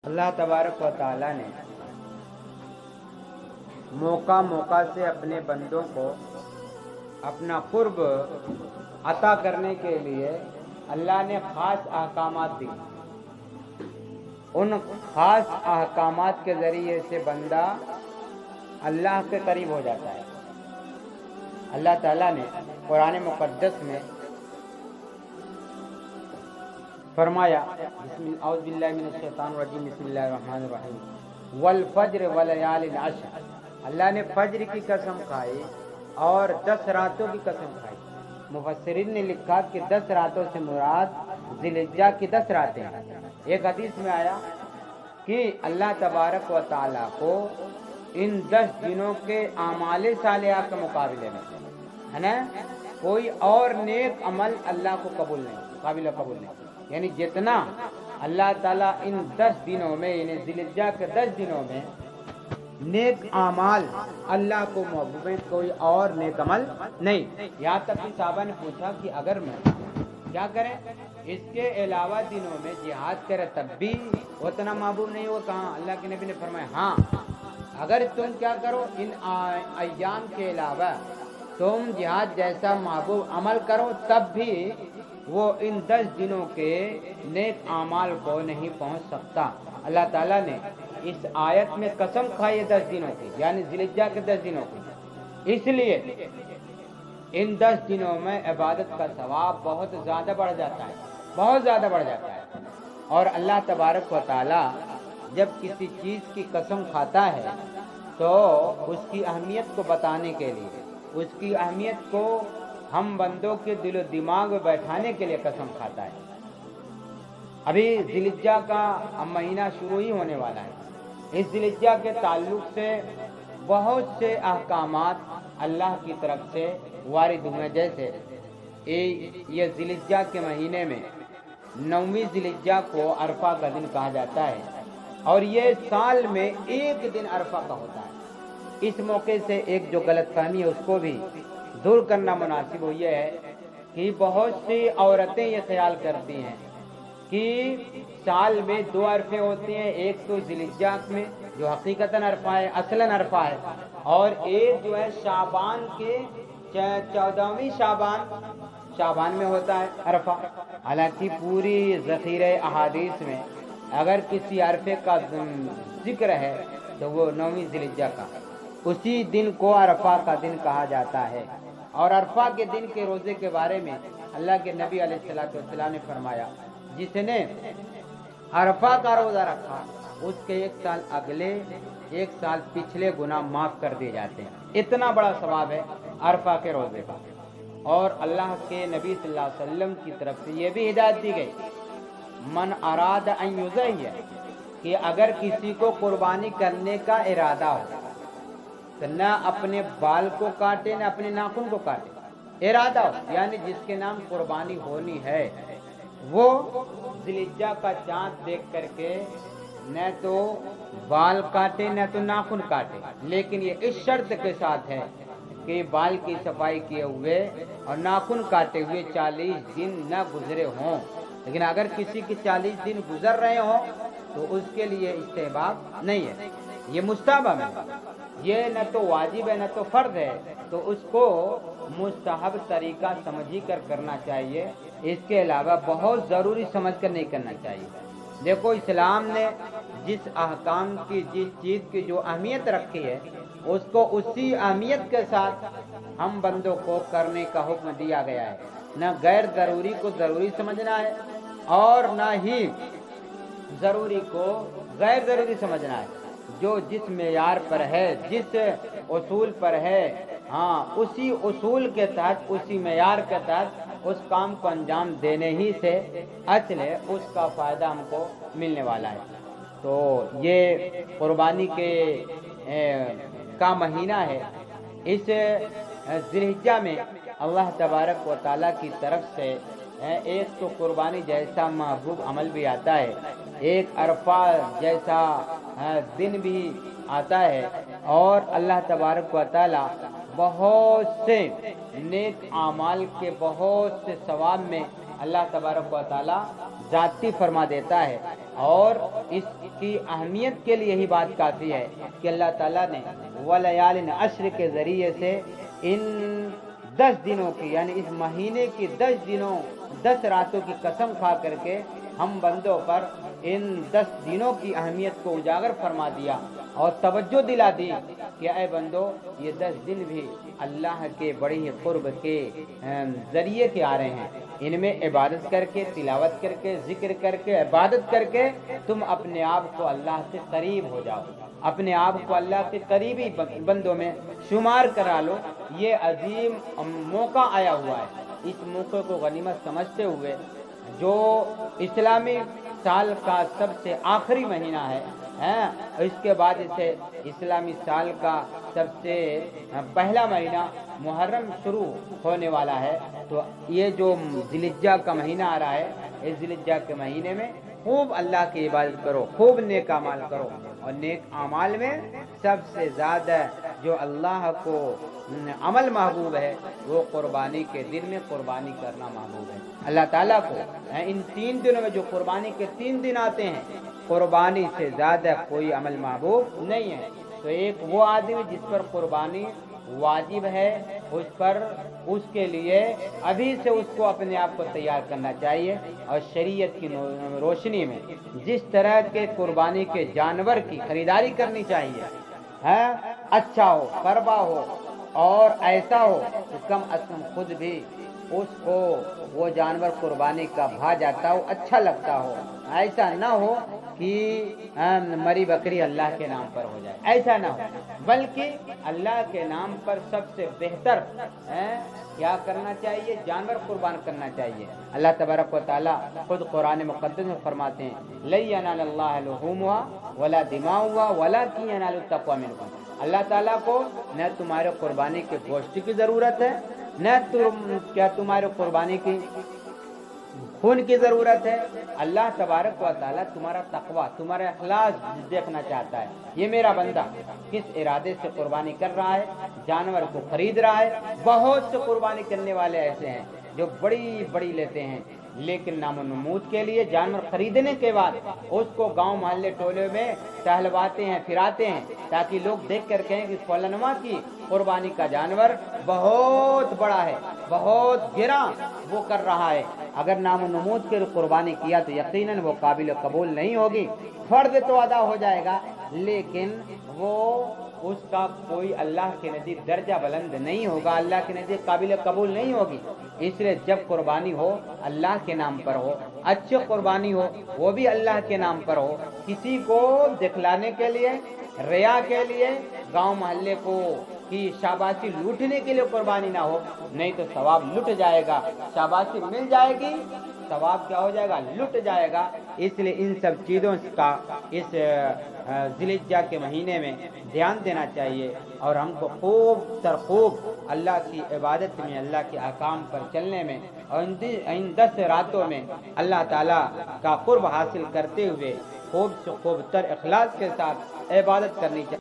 اللہ تبارک و تعالیٰ نے موقع موقع سے اپنے بندوں کو اپنا قرب عطا کرنے کے لیے اللہ نے خاص احکامات دی۔ ان خاص احکامات کے ذریعے سے بندہ اللہ کے قریب ہو جاتا ہے۔ اللہ تعالیٰ نے قرآن مقدس میں فرمایا اعوذ باللہ من الشیطان الرجیم بسم اللہ الرحمن الرحیم والفجر ولیال عشر، اللہ نے فجر کی قسم کھائی اور 10 راتوں کی قسم کھائی۔ مفسرین نے لکھا کہ 10 راتوں سے مراد ذی الحجہ کی 10 راتیں ہیں۔ ایک حدیث میں آیا کہ اللہ تبارک و تعالیٰ کو ان 10 دنوں کے اعمال صالحہ کے مقابلے میں ہے نا کوئی اور نیک عمل اللہ کو قبول نہیں، قابل قبول نہیں۔ یعنی جتنا اللہ تعالیٰ ان 10 دنوں میں یعنی ذی الحجہ کے 10 دنوں میں نیک اعمال اللہ کو محبوب ہے، کوئی اور نیک عمل نہیں۔ یہاں تک کہ صحابہ نے پوچھا کہ اگر میں کیا کریں، اس کے علاوہ دنوں میں جہاد کرے تب بھی اتنا محبوب نہیں ہو کہاں؟ اللہ کے نبی نے فرمایا ہاں، اگر تم کیا کرو ان ایام کے علاوہ تم جہاد جیسا محبوب عمل کرو تب بھی وہ ان 10 دنوں کے نیک اعمال کو نہیں پہنچ سکتا۔ اللہ تعالیٰ نے اس آیت میں قسم کھائی ہے 10 دنوں کی، یعنی ذی الحجہ کے 10 دنوں کی، اس لیے ان 10 دنوں میں عبادت کا ثواب بہت زیادہ بڑھ جاتا ہے، بہت زیادہ بڑھ جاتا ہے۔ اور اللہ تبارک و تعالیٰ جب کسی چیز کی قسم کھاتا ہے تو اس کی اہمیت کو بتانے کے لیے، اس کی اہمیت کو ہم بندوں کے دل و دماغ میں بیٹھانے کے لیے قسم کھاتا ہے۔ ابھی ذی الحجہ کا مہینہ شروع ہی ہونے والا ہے۔ اس ذی الحجہ کے تعلق سے بہت سے احکامات اللہ کی طرف سے وارد ہوئے، جیسے یہ ذی الحجہ کے مہینے میں 9ویں ذی الحجہ کو عرفہ کا دن کہا جاتا ہے، اور یہ سال میں ایک دن عرفہ کا ہوتا ہے۔ اس موقع سے ایک جو غلط فہمی ہے اس کو بھی دور کرنا مناسب ہو، یہ ہے کہ بہت سی عورتیں یہ خیال کرتی ہیں کہ سال میں 2 عرفے ہوتے ہیں، ایک تو ذی الحجہ میں جو حقیقتاً عرفہ ہے، اصلاً عرفہ ہے، اور ایک جو ہے شعبان کے 14ویں شعبان میں ہوتا ہے عرفہ۔ حالانکہ پوری ذخیرہ احادیث میں اگر کسی عرفے کا ذکر ہے تو وہ 9ویں ذی الحجہ کا، اسی دن کو عرفہ کا دن کہا جاتا ہے۔ اور عرفہ کے دن کے روزے کے بارے میں اللہ کے نبی علیہ السلام نے فرمایا جس نے عرفہ کا روزہ رکھا اس کے 1 سال اگلے 1 سال پچھلے گناہ معاف کر دیے جاتے ہیں۔ اتنا بڑا ثواب ہے عرفہ کے روزے کا۔ اور اللہ کے نبی صلی اللہ علیہ وسلم کی طرف سے یہ بھی ہدایت دی گئی من اراد ان یضحی، کہ اگر کسی کو قربانی کرنے کا ارادہ ہو تو نہ اپنے بال کو کاٹے نہ اپنے ناخن کو کاٹے، ارادہ ہو یعنی جس کے نام قربانی ہونی ہے وہ ذی الحجہ کا چاند دیکھ کر کے نہ تو بال کاٹے نہ تو ناخن کاٹے، لیکن یہ اس شرط کے ساتھ ہے کہ بال کی صفائی کیے ہوئے اور ناخن کاٹے ہوئے 40 دن نہ گزرے ہوں۔ لیکن اگر کسی کے 40 دن گزر رہے ہوں تو اس کے لیے استحباب نہیں ہے، یہ مستحب ہے، یہ نہ تو واجب ہے نہ تو فرض ہے، تو اس کو مستحب طریقہ سمجھ کر کرنا چاہیے، اس کے علاوہ بہت ضروری سمجھ کر نہیں کرنا چاہیے۔ دیکھو اسلام نے جس احکام کی جس چیز کی جو اہمیت رکھی ہے اس کو اسی اہمیت کے ساتھ ہم بندوں کو کرنے کا حکم دیا گیا ہے۔ نہ غیر ضروری کو ضروری سمجھنا ہے اور نہ ہی ضروری کو غیر ضروری سمجھنا ہے۔ جو جس معیار پر ہے، جس اصول پر ہے، ہاں اسی اصول کے تحت اسی معیار کے تحت اس کام کو انجام دینے ہی سے اصل ہے اس کا فائدہ ہم کو ملنے والا ہے۔ تو یہ قربانی کے کا مہینہ ہے۔ اس ذی الحجہ میں اللہ تبارک و تعالیٰ کی طرف سے ایک تو قربانی جیسا محبوب عمل بھی آتا ہے، ایک عرفہ جیسا دن بھی آتا ہے، اور اللہ تبارک و تعالیٰ بہت سے نیک اعمال کے بہت سے ثواب میں اللہ تبارک و تعالیٰ ذاتی فرما دیتا ہے۔ اور اس کی اہمیت کے لیے یہی بات کافی ہے کہ اللہ تعالیٰ نے ولیال عشر کے ذریعے سے ان 10 دنوں کی، یعنی اس مہینے کی 10 دنوں 10 راتوں کی قسم کھا کر کے ہم بندوں پر ان 10 دنوں کی اہمیت کو اجاگر فرما دیا اور توجہ دلا دی کہ اے بندو، یہ 10 دن بھی اللہ کے بڑی ہی قرب کے ذریعے کے آ رہے ہیں۔ ان میں عبادت کر کے، تلاوت کر کے، ذکر کر کے، عبادت کر کے تم اپنے آپ کو اللہ سے قریب ہو جاؤ، اپنے آپ کو اللہ کے قریبی بندوں میں شمار کرا لو۔ یہ عظیم موقع آیا ہوا ہے، اس موقع کو غنیمت سمجھتے ہوئے جو اسلامی سال کا سب سے آخری مہینہ ہے، اس کے بعد اسے اسلامی سال کا سب سے پہلا مہینہ محرم شروع ہونے والا ہے، تو یہ جو ذی الحجہ کا مہینہ آ رہا ہے، اس ذی الحجہ کے مہینے میں خوب اللہ کی عبادت کرو، خوب نیک اعمال کرو، اور نیک اعمال میں سب سے زیادہ جو اللہ کو عمل محبوب ہے وہ قربانی کے دن میں قربانی کرنا محبوب ہے۔ اللہ تعالیٰ کو ان 3 دنوں میں جو قربانی کے 3 دن آتے ہیں، قربانی سے زیادہ کوئی عمل محبوب نہیں ہے۔ تو ایک وہ آدمی جس پر قربانی واجب ہے، اس کے لیے ابھی سے اس کو اپنے آپ کو تیار کرنا چاہیے، اور شریعت کی روشنی میں جس طرح کے قربانی کے جانور کی خریداری کرنی چاہیے، اچھا ہو، قربا ہو اور ایسا ہو تو کم از کم خود بھی اس کو وہ جانور قربانی کا بھا جاتا ہو، اچھا لگتا ہو۔ ایسا نہ ہو کہ مری بکری اللہ کے نام پر ہو جائے، ایسا نہ ہو، بلکہ اللہ کے نام پر سب سے بہتر کیا کرنا چاہیے؟ جانور قربان کرنا چاہیے۔ اللہ تبارک و تعالیٰ خود قرآن مقدس میں فرماتے ہیں لَن يَنَالَ اللَّهَ لُحُومُهَا وَلَا دِمَاؤُهَا وَلَٰكِن يَنَالُهُ التَّقْوَىٰ مِنكُمْ۔ اللہ تعالیٰ کو نہ تمہارے قربانی کے گوشت کی ضرورت ہے، نہ تمہارے قربانی کی خون کی ضرورت ہے۔ اللہ تبارک و تعالیٰ تمہارا تقویٰ، تمہارا اخلاص دیکھنا چاہتا ہے۔ یہ میرا بندہ کس ارادے سے قربانی کر رہا ہے، جانور کو خرید رہا ہے۔ بہت سے قربانی کرنے والے ایسے ہیں جو بڑی بڑی لیتے ہیں، لیکن نام و نمود کے لیے جانور خریدنے کے بعد اس کو گاؤں محلے ٹولے میں ٹہلواتے ہیں، پھراتے ہیں، تاکہ لوگ دیکھ کر کہیں کہ فلانواں کی قربانی کا جانور بہت بڑا ہے، بہت گراں وہ کر رہا ہے۔ اگر نام و نمود کے قربانی کیا تو یقیناً وہ قابل قبول نہیں ہوگی، فرض تو ادا ہو جائے گا، لیکن وہ اس کا کوئی اللہ کے نزدیک درجہ بلند نہیں ہوگا، اللہ کے نزدیک قابل قبول نہیں ہوگی۔ اس لیے جب قربانی ہو اللہ کے نام پر ہو، اچھی قربانی ہو وہ بھی اللہ کے نام پر ہو، کسی کو دکھلانے کے لیے، ریا کے لیے، گاؤں محلے کو کی شاباشی لوٹنے کے لیے قربانی نہ ہو، نہیں تو ثواب لٹ جائے گا، شاباشی مل جائے گی، ثواب کیا ہو جائے گا؟ لٹ جائے گا۔ اس لیے ان سب چیزوں کا اس ذی الحجہ کے مہینے میں دھیان دینا چاہیے، اور ہم کو خوب تر خوب اللہ کی عبادت میں، اللہ کے احکام پر چلنے میں، اور ان 10 راتوں میں اللہ تعالیٰ کا قرب حاصل کرتے ہوئے خوب سے خوب تر اخلاص کے ساتھ عبادت کرنی چاہیے۔